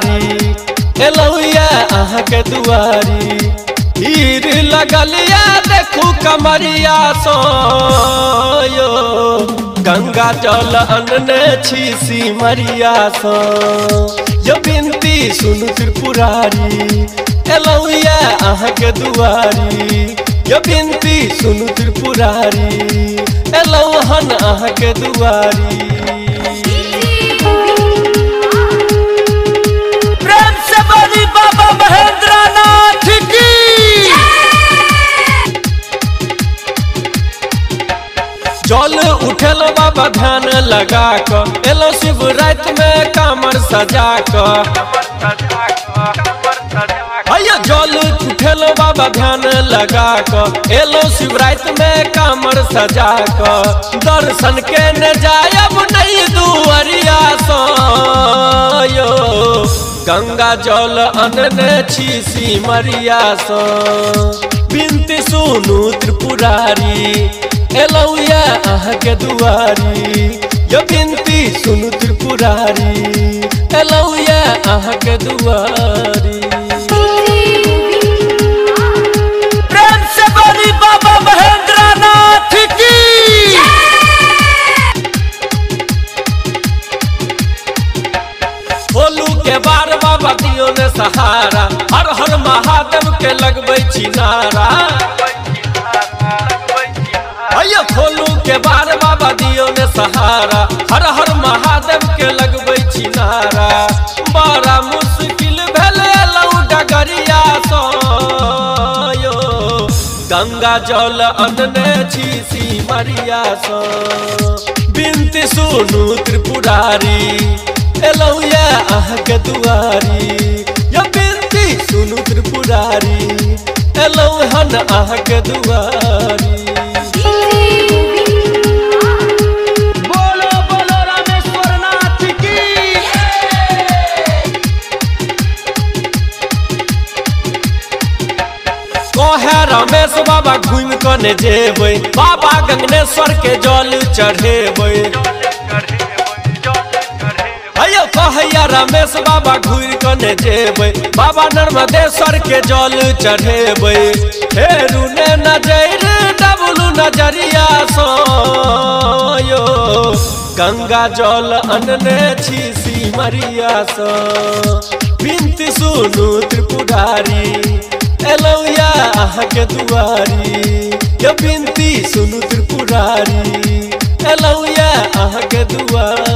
त्रिपुरारी एलौया अहाँ के दुआरी हीर लगलिया देखू कमरिया सो यो गंगा जल अनने छी सिमरिया सो यो बिनती सुनु त्रिपुरारी एलौया अहाँ के दुआरी यो बिनती सुनु त्रिपुरारी एलौहन अहाँ के दुआरी। प्रेम से बोली बाबा महेंद्रनाथ की। जल उठेलो बाबा ध्यान लगा कर एलो शिव रात में कामर सजा कर जल उठेलो बाबा ध्यान लगा कर एलो शिव रात में कामर सजा कर दर्शन के न जायब नहीं दुआरिया सो यो गंगा जल अनने छी सिमरिया सो बिनती सुनु त्रिपुरारी एलौया अहाँ के दुआरी यो बिनती सुनु त्रिपुरारी एलौया अहाँ के दुआरी। प्रेम से बोली बाबा महेंद्रनाथ की। भोलू के बार बाबा दियो ने सहारा हर हर महादेव के लगबै छी नारा भोलू के बार बाबा दियो ने सहारा हर हर महादेव के लगबै छी नारा बड़ा मुश्किल भेले लौ डगरिया सो यो गंगा जल अनने छी सिमरिया सो बिनती सुनु त्रिपुरारी एलौया अहाँ के दुआरी यो बिनती सुनु त्रिपुरारी एलौहन अहाँ के दुआरी। कहे रमेश बाबा घूम कने जेबै बाबा गंगनेश्वर के जल चढ़ेबै अयो कहैया रमेश बाबा घूम कने जेबै बाबा नर्मदेश्वर के जल चढ़ेबै फेरू ने नजर डबलू नजरिया सो यो गंगा जल अनने छी सिमरिया सो बिनती सुनु त्रिपुरारी एलौया अहाँ के दुआरी यो बिनती सुनु त्रिपुरारी एलौया अहाँ के दुआरी।